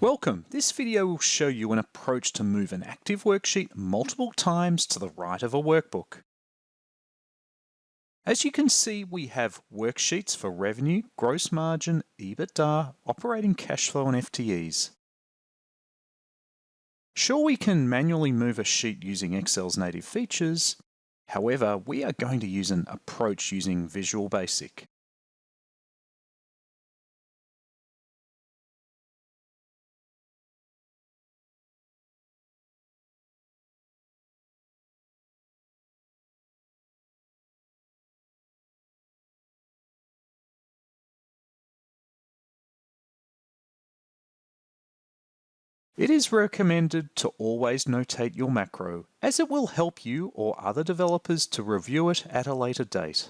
Welcome. This video will show you an approach to move an active worksheet multiple times to the right of a workbook. As you can see, we have worksheets for revenue, gross margin, EBITDA, operating cash flow, and FTEs. Sure, we can manually move a sheet using Excel's native features. However, we are going to use an approach using Visual Basic. It is recommended to always notate your macro, as it will help you or other developers to review it at a later date.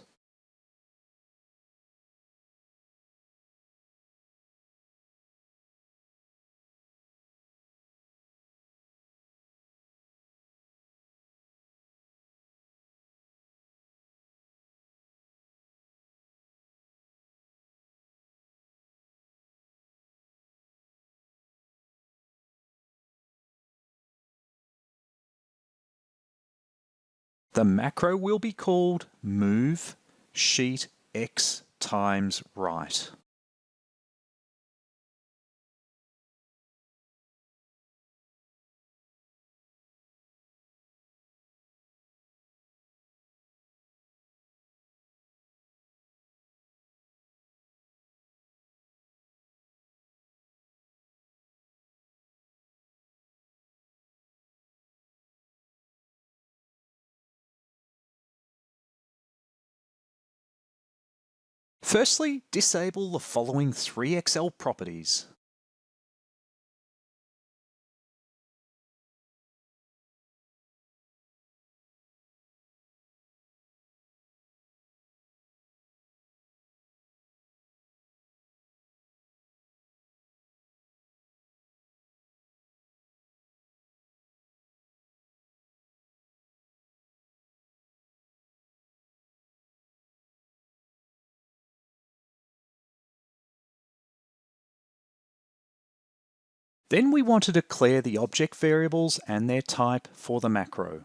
The macro will be called move sheet x times right. Firstly, disable the following 3 Excel properties. Then we want to declare the object variables and their type for the macro.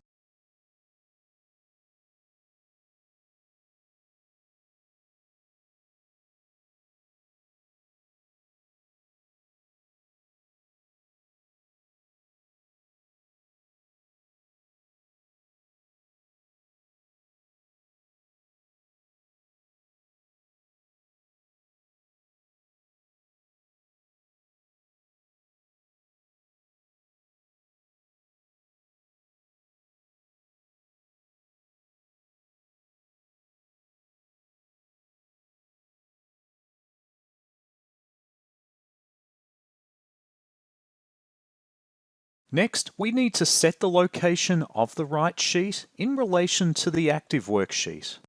Next, we need to set the location of the right sheet in relation to the active worksheet.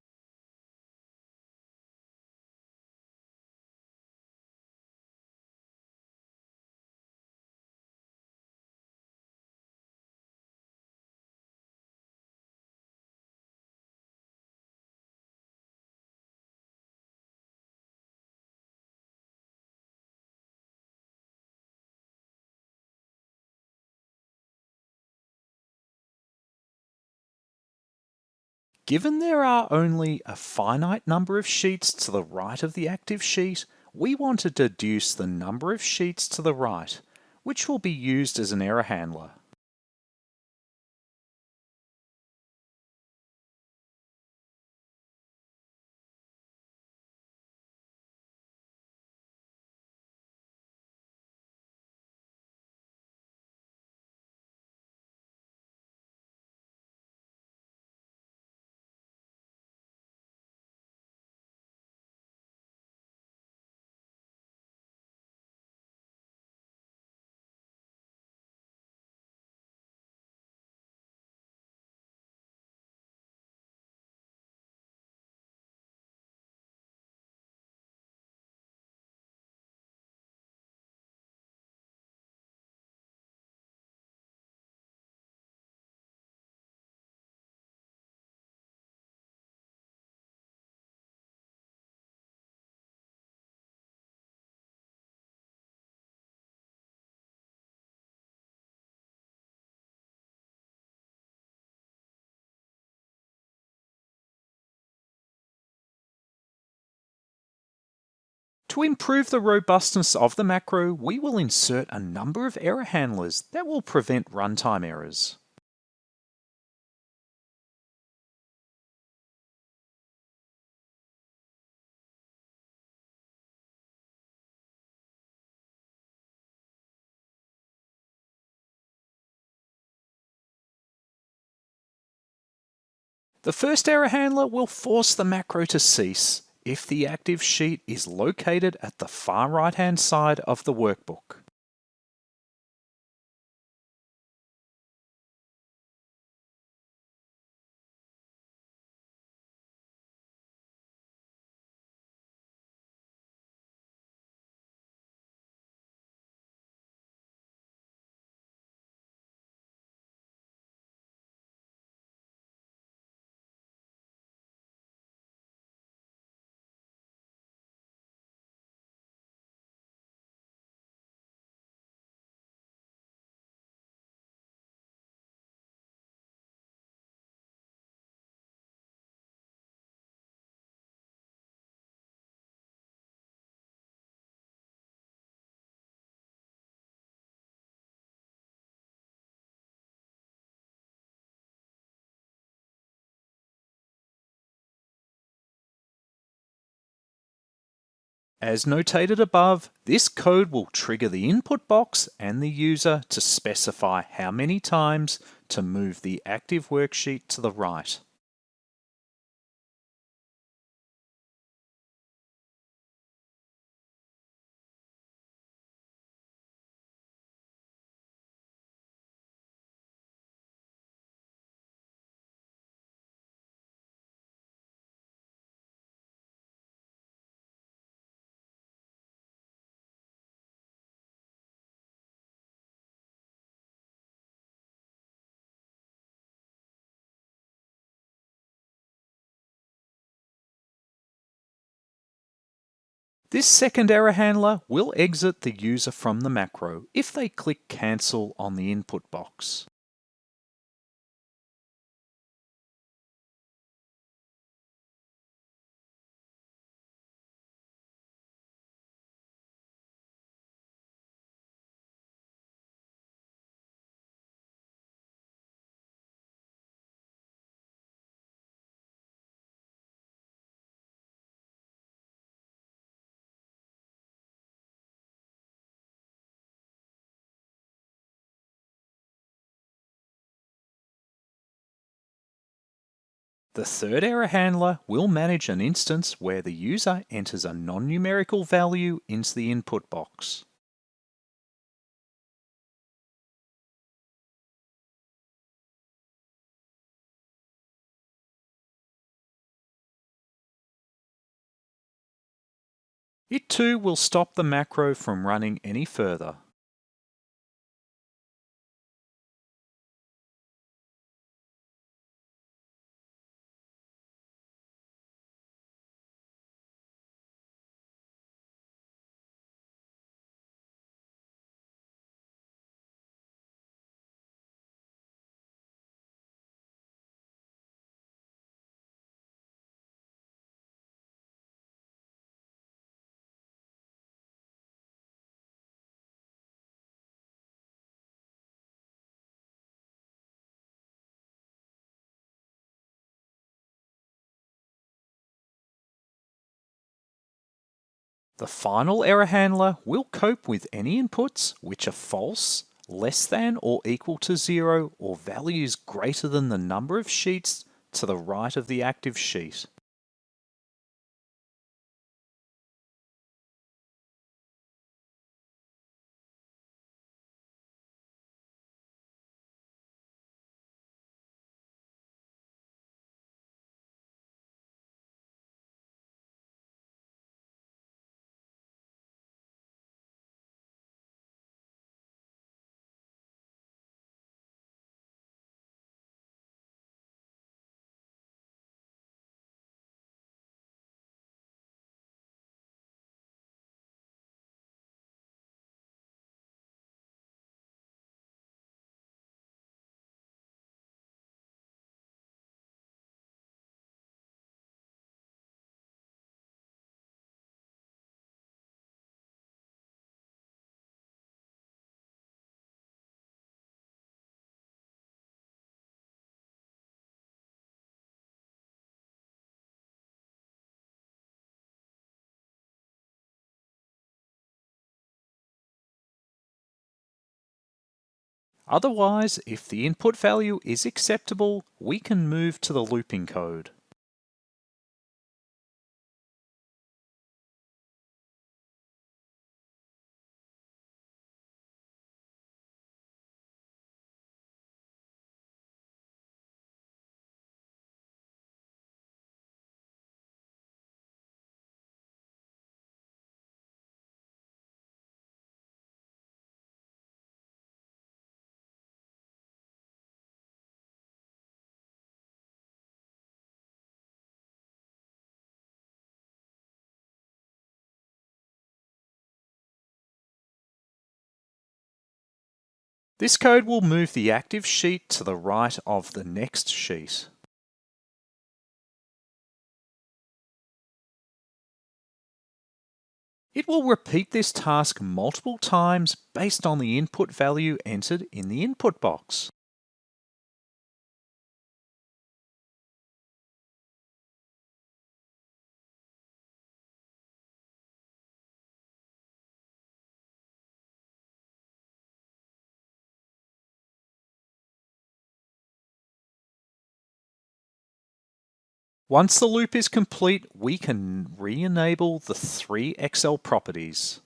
Given there are only a finite number of sheets to the right of the active sheet, we want to deduce the number of sheets to the right, which will be used as an error handler. To improve the robustness of the macro, we will insert a number of error handlers that will prevent runtime errors. The first error handler will force the macro to cease if the active sheet is located at the far right-hand side of the workbook. As notated above, this code will trigger the input box and the user to specify how many times to move the active worksheet to the right. This second error handler will exit the user from the macro if they click Cancel on the input box. The third error handler will manage an instance where the user enters a non-numerical value into the input box. It too will stop the macro from running any further. The final error handler will cope with any inputs which are false, less than or equal to 0, or values greater than the number of sheets to the right of the active sheet. Otherwise, if the input value is acceptable, we can move to the looping code. This code will move the active sheet to the right of the next sheet. It will repeat this task multiple times based on the input value entered in the input box. Once the loop is complete, we can re-enable the 3 Excel properties.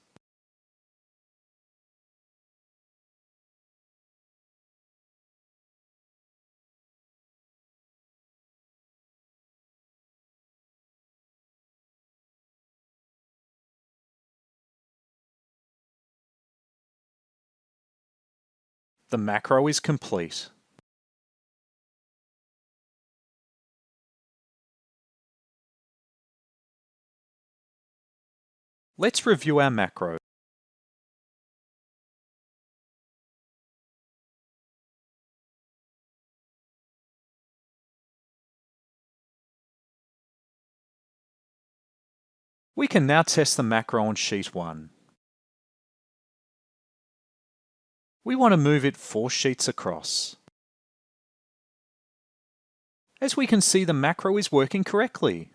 The macro is complete. Let's review our macro. We can now test the macro on sheet 1. We want to move it 4 sheets across. As we can see, the macro is working correctly.